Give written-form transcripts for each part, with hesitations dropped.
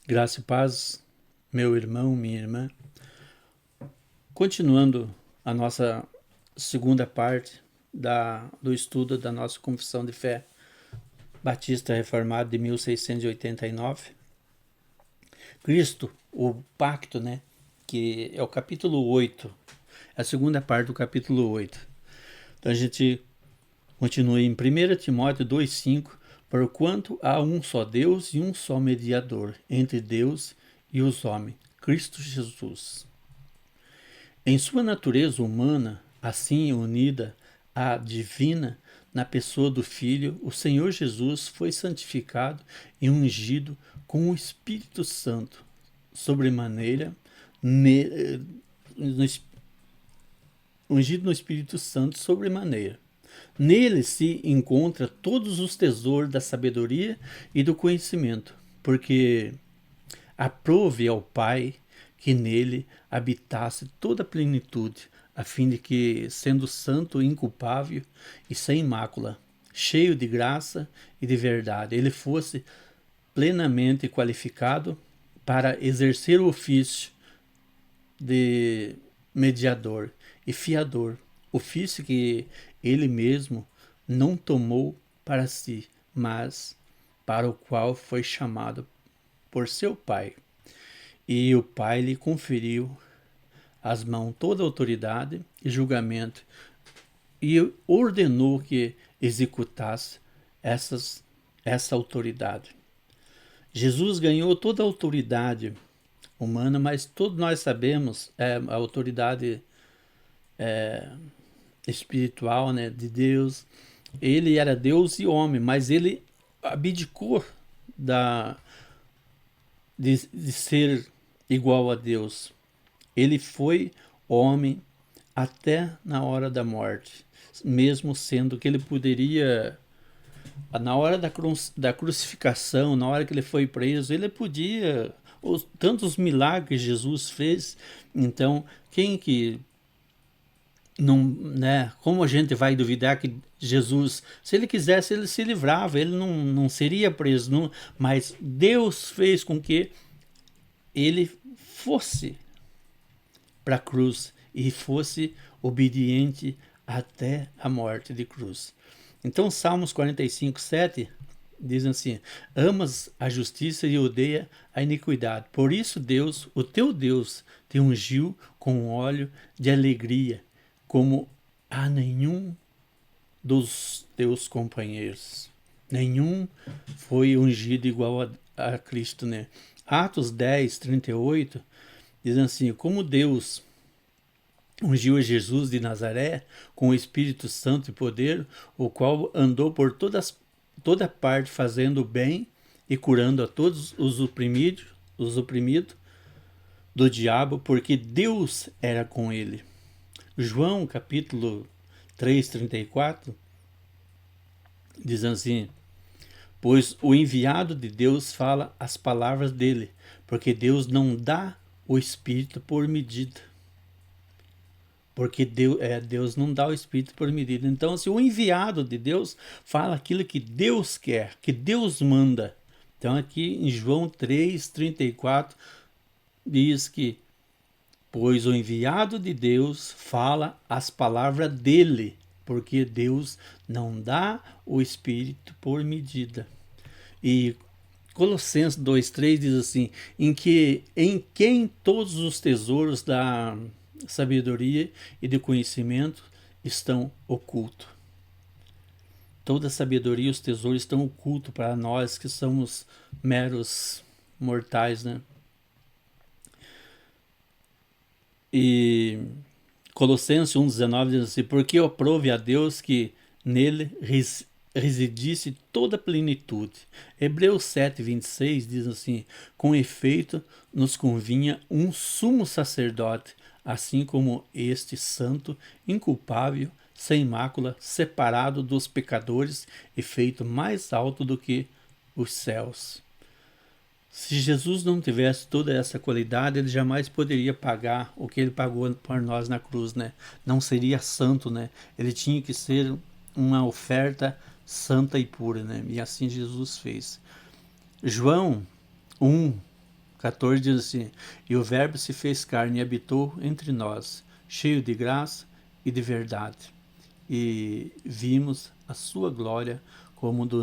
Graça e paz, meu irmão, minha irmã. Continuando a nossa segunda parte do estudo da nossa Confissão de Fé Batista Reformada de 1689. Cristo, o pacto, que é o capítulo 8, a segunda parte do capítulo 8. Então a gente continua em 1 Timóteo 2,5. Porquanto há um só Deus e um só mediador entre Deus e os homens, Cristo Jesus. Em sua natureza humana, assim unida à divina, na pessoa do Filho, o Senhor Jesus foi santificado e ungido com o Espírito Santo, sobremaneira, ungido no Espírito Santo sobremaneira. Nele se encontra todos os tesouros da sabedoria e do conhecimento, porque aprove ao Pai que nele habitasse toda a plenitude, a fim de que, sendo santo, inculpável e sem mácula, cheio de graça e de verdade, ele fosse plenamente qualificado para exercer o ofício de mediador e fiador, ofício que ele mesmo não tomou para si, mas para o qual foi chamado por seu Pai. E o Pai lhe conferiu às mãos toda a autoridade e julgamento e ordenou que executasse essa autoridade. Jesus ganhou toda a autoridade humana, mas todos nós sabemos a autoridade espiritual, de Deus. Ele era Deus e homem, mas ele abdicou de ser igual a Deus. Ele foi homem até na hora da morte, mesmo sendo que ele poderia, na hora da crucificação, na hora que ele foi preso, ele podia, tantos milagres Jesus fez. Então, quem que não, como a gente vai duvidar que Jesus, se ele quisesse, ele se livrava, ele não seria preso, não, mas Deus fez com que ele fosse para a cruz e fosse obediente até a morte de cruz. Então, Salmos 45:7 diz assim: amas a justiça e odeia a iniquidade. Por isso Deus, o teu Deus, te ungiu com óleo de alegria, como a nenhum dos teus companheiros. Nenhum foi ungido igual a Cristo, Atos 10:38 diz assim: como Deus ungiu a Jesus de Nazaré com o Espírito Santo e poder, o qual andou por toda parte fazendo o bem e curando a todos os oprimidos do diabo, porque Deus era com ele. João capítulo 3:34 diz assim: pois o enviado de Deus fala as palavras dele, porque Deus não dá o Espírito por medida. Porque Deus não dá o Espírito por medida. Então, se o enviado de Deus fala aquilo que Deus quer, que Deus manda. Então, aqui em João 3:34 diz que, pois o enviado de Deus fala as palavras dele, porque Deus não dá o Espírito por medida. E Colossenses 2:3 diz assim: em quem todos os tesouros da sabedoria e de conhecimento estão ocultos. Toda a sabedoria e os tesouros estão ocultos para nós que somos meros mortais, E Colossenses 1:19 diz assim: porque aprove a Deus que nele residisse toda a plenitude. Hebreus 7:26 diz assim: com efeito nos convinha um sumo sacerdote, assim como este santo, inculpável, sem mácula, separado dos pecadores e feito mais alto do que os céus. Se Jesus não tivesse toda essa qualidade, ele jamais poderia pagar o que ele pagou por nós na cruz, Não seria santo, Ele tinha que ser uma oferta santa e pura, E assim Jesus fez. João 1, 14 diz assim: e o Verbo se fez carne e habitou entre nós, cheio de graça e de verdade. E vimos a sua glória como do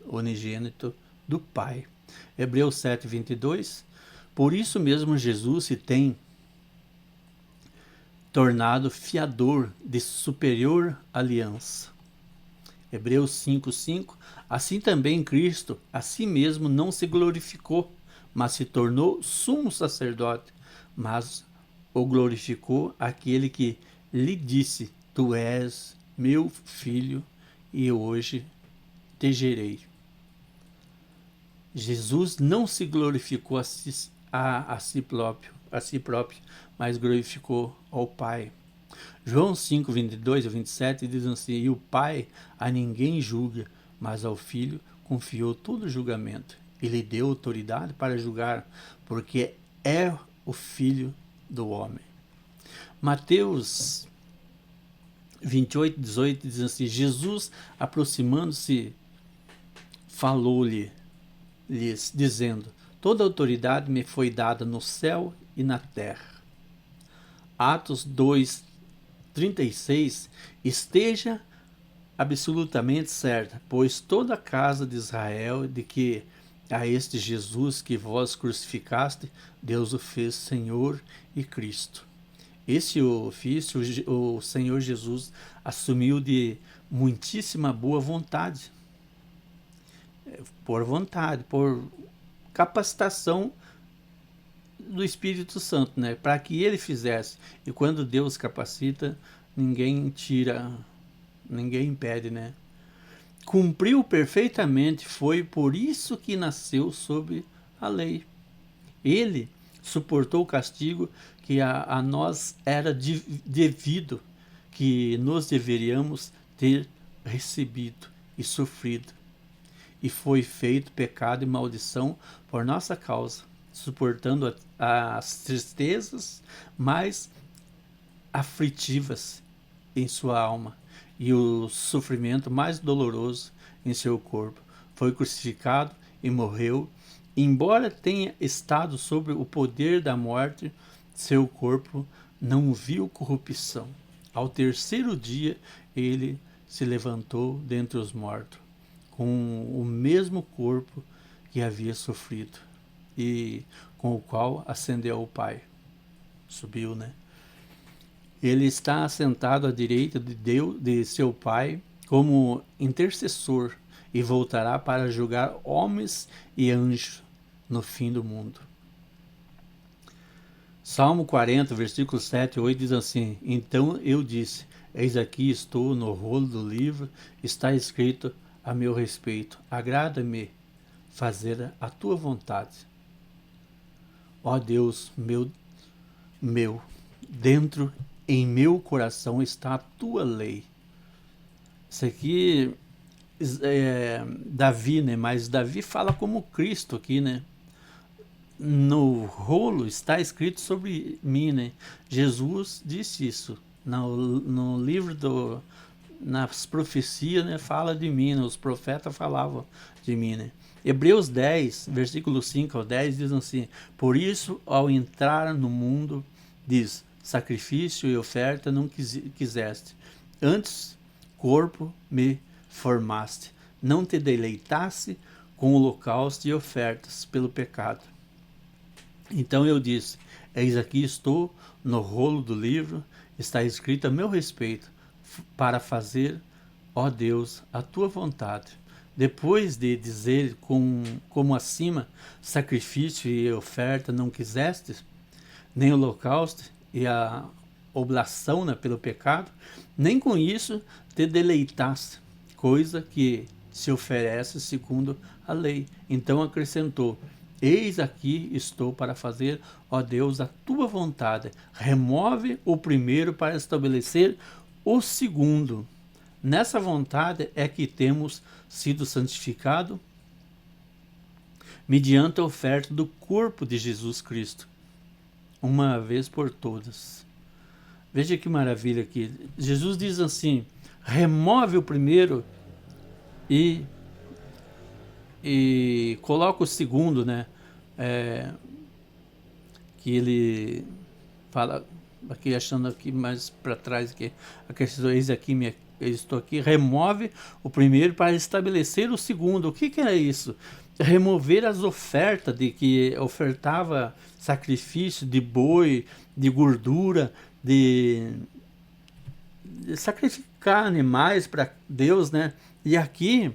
unigênito do Pai. Hebreus 7, 22. Por isso mesmo Jesus se tem tornado fiador de superior aliança. Hebreus 5:5. Assim também Cristo a si mesmo não se glorificou, mas se tornou sumo sacerdote, mas o glorificou aquele que lhe disse: tu és meu filho e hoje te gerei. Jesus não se glorificou a si próprio, mas glorificou ao Pai. João 5, 22 a 27 diz assim: e o Pai a ninguém julga, mas ao Filho confiou todo o julgamento. E lhe deu autoridade para julgar, porque é o Filho do homem. Mateus 28, 18 diz assim: Jesus, aproximando-se, falou-lhes, dizendo: toda autoridade me foi dada no céu e na terra. Atos 2, 36, esteja absolutamente certa, pois toda a casa de Israel, de que a este Jesus que vós crucificaste, Deus o fez Senhor e Cristo. Esse ofício o Senhor Jesus assumiu de muitíssima boa vontade, por capacitação do Espírito Santo, né? Para que ele fizesse. E quando Deus capacita, ninguém tira, ninguém impede, né? Cumpriu perfeitamente, foi por isso que nasceu sob a lei. Ele suportou o castigo que a nós era devido, que nós deveríamos ter recebido e sofrido. E foi feito pecado e maldição por nossa causa, suportando as tristezas mais aflitivas em sua alma e o sofrimento mais doloroso em seu corpo. Foi crucificado e morreu. Embora tenha estado sob o poder da morte, seu corpo não viu corrupção. Ao terceiro dia, ele se levantou dentre os mortos, com o mesmo corpo que havia sofrido e com o qual ascendeu ao Pai. Subiu, né? Ele está assentado à direita de Deus, de seu Pai, como intercessor, e voltará para julgar homens e anjos no fim do mundo. Salmo 40, versículos 7 e 8 diz assim: então eu disse: eis aqui estou, no rolo do livro está escrito a meu respeito, agrada-me fazer a tua vontade. Ó Deus, meu, dentro em meu coração está a tua lei. Isso aqui é Davi, né? Mas Davi fala como Cristo aqui, né? No rolo está escrito sobre mim, né? Jesus disse isso no livro nas profecias, né? Fala de mim, né? Os profetas falavam de mim, né? Hebreus 10, versículo 5 ao 10 diz assim: por isso, ao entrar no mundo, diz: sacrifício e oferta não quiseste, antes corpo me formaste, não te deleitasse com holocausto e ofertas pelo pecado. Então eu disse: eis aqui estou, no rolo do livro está escrito a meu respeito, para fazer, ó Deus, a tua vontade. Depois de dizer como acima, sacrifício e oferta não quiseste, nem holocausto e a oblação, né, pelo pecado, nem com isso te deleitaste, coisa que se oferece segundo a lei. Então acrescentou: eis aqui estou para fazer, ó Deus, a tua vontade. Remove o primeiro para estabelecer o segundo. Nessa vontade é que temos sido santificados mediante a oferta do corpo de Jesus Cristo, uma vez por todas. Veja que maravilha aqui. Jesus diz assim: remove o primeiro e coloca o segundo, né? que ele fala aqui, achando aqui mais para trás, que a questão, eis aqui, eu estou aqui, remove o primeiro para estabelecer o segundo. O que era isso? Remover as ofertas, de que ofertava sacrifício de boi, de gordura, de sacrificar animais para Deus, né? E aqui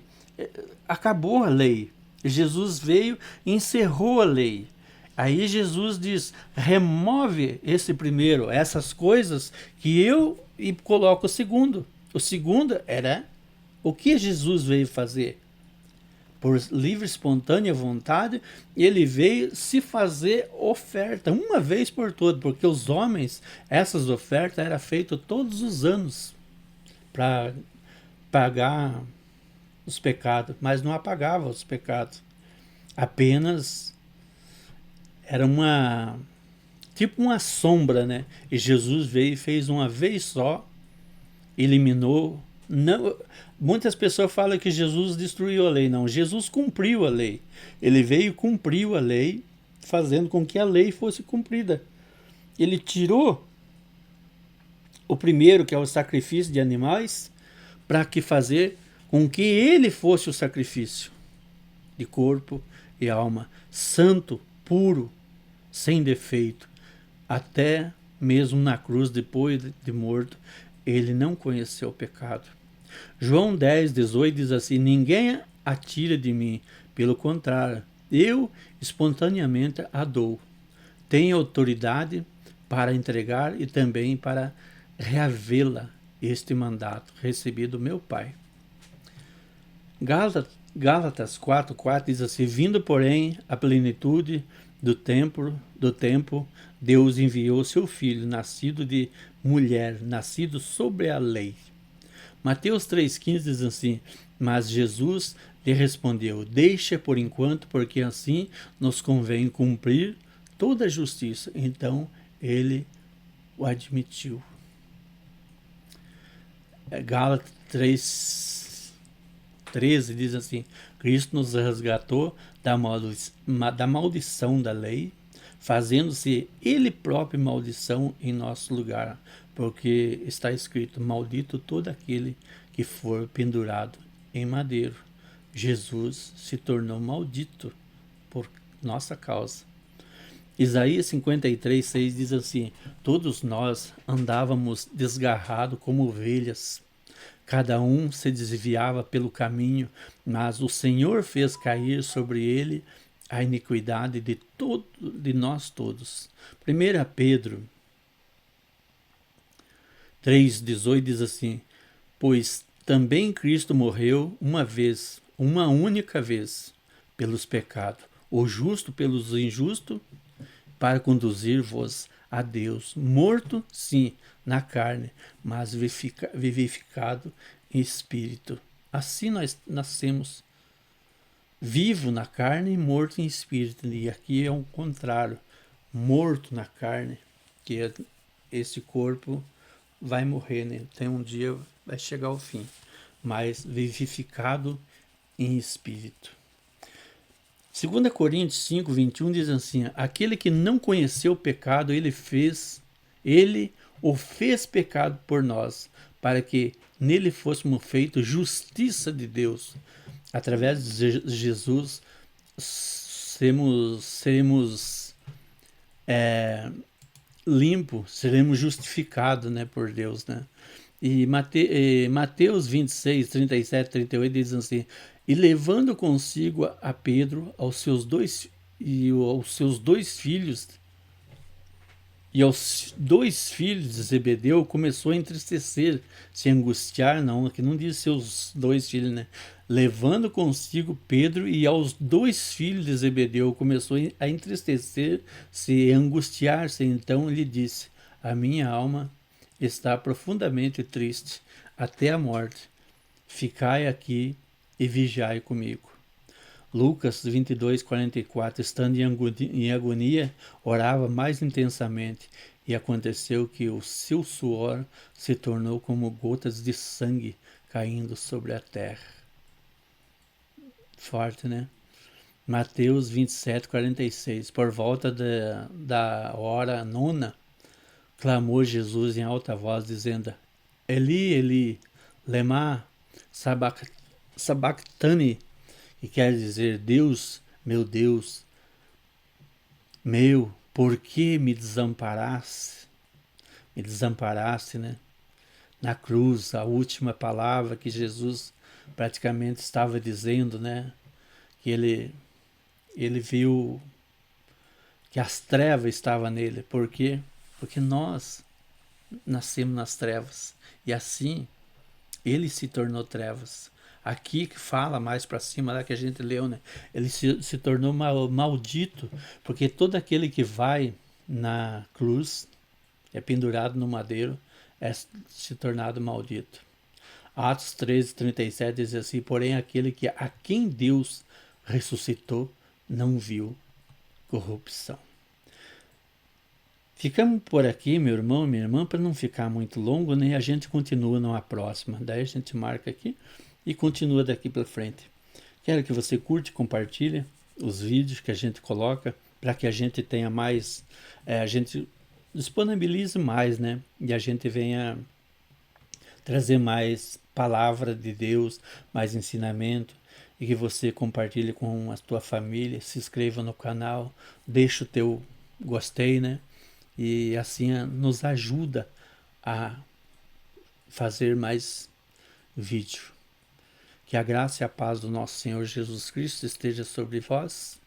acabou a lei. Jesus veio e encerrou a lei. Aí Jesus diz: remove esse primeiro, essas coisas que eu e coloco o segundo. O segundo era o que Jesus veio fazer. Por livre, espontânea vontade, ele veio se fazer oferta, uma vez por todas, porque os homens, essas ofertas eram feitas todos os anos para pagar os pecados, mas não apagava os pecados. Apenas era tipo uma sombra, né? E Jesus veio e fez uma vez só, eliminou. Não, muitas pessoas falam que Jesus destruiu a lei. Não, Jesus cumpriu a lei. Ele veio e cumpriu a lei, fazendo com que a lei fosse cumprida. Ele tirou o primeiro, que é o sacrifício de animais, para que fazer com que ele fosse o sacrifício de corpo e alma, santo, puro, sem defeito, até mesmo na cruz, depois de morto, ele não conheceu o pecado. João 10:18 diz assim: ninguém a tira de mim, pelo contrário, eu espontaneamente a dou. Tenho autoridade para entregar e também para reavê-la, este mandato recebido do meu Pai. Gálatas 4:4 diz assim: vindo, porém, a plenitude do tempo, Deus enviou seu filho, nascido de mulher, nascido sobre a lei. Mateus 3,15 diz assim: mas Jesus lhe respondeu: deixa por enquanto, porque assim nos convém cumprir toda a justiça. Então ele o admitiu. Gálatas 3:13 diz assim: Cristo nos resgatou da maldição da lei, fazendo-se ele próprio maldição em nosso lugar, porque está escrito: maldito todo aquele que for pendurado em madeiro. Jesus se tornou maldito por nossa causa. Isaías 53:6 diz assim: todos nós andávamos desgarrados como ovelhas, cada um se desviava pelo caminho, mas o Senhor fez cair sobre ele a iniquidade de nós todos. 1 Pedro 3,18 diz assim: pois também Cristo morreu uma única vez, pelos pecados, o justo pelos injustos, para conduzir-vos a Deus, morto, sim, na carne, mas vivificado em espírito. Assim nós nascemos vivo na carne e morto em espírito. E aqui é o contrário, morto na carne, que esse corpo vai morrer, né? Tem um dia, vai chegar ao fim, mas vivificado em espírito. 2 Coríntios 5:21 diz assim: aquele que não conheceu o pecado, ele o fez pecado por nós, para que nele fôssemos feitos justiça de Deus. Através de Jesus seremos limpos, seremos justificados, né, por Deus, né? E Mateus 26:37-38 diz assim: e levando consigo a Pedro, aos seus dois filhos, e aos dois filhos de Zebedeu, começou a entristecer, se angustiar, não, aqui não diz seus dois filhos, né? Levando consigo Pedro e aos dois filhos de Zebedeu, começou a entristecer, se angustiar-se. Então lhe disse: a minha alma está profundamente triste até a morte. Ficai aqui e vigiai comigo. Lucas 22:44, estando em agonia, orava mais intensamente, e aconteceu que o seu suor se tornou como gotas de sangue caindo sobre a terra. Forte, né? Mateus 27:46. Por volta da hora nona, clamou Jesus em alta voz, dizendo: Eli, Eli, lema sabachthani, que quer dizer: Deus, meu, por que me desamparaste? Me desamparaste, né? Na cruz, a última palavra que Jesus praticamente estava dizendo, né? Que ele viu que as trevas estavam nele. Por quê? Porque nós nascemos nas trevas. E assim, ele se tornou trevas. Aqui que fala mais para cima, lá que a gente leu, né? Ele se tornou maldito, porque todo aquele que vai na cruz, é pendurado no madeiro, é se tornado maldito. Atos 13:37 diz assim: porém aquele que a quem Deus ressuscitou não viu corrupção. Ficamos por aqui, meu irmão e minha irmã, para não ficar muito longo, né? A gente continua numa próxima. Daí a gente marca aqui e continua daqui para frente. Quero que você curte, compartilhe os vídeos que a gente coloca para que a gente tenha mais, a gente disponibilize mais, né? E a gente venha trazer mais palavra de Deus, mais ensinamento, e que você compartilhe com a tua família, se inscreva no canal, deixa o teu gostei, né? E assim nos ajuda a fazer mais vídeo. Que a graça e a paz do nosso Senhor Jesus Cristo esteja sobre vós,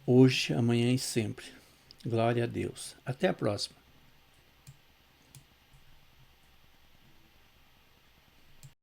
hoje, amanhã e sempre. Glória a Deus. Até a próxima.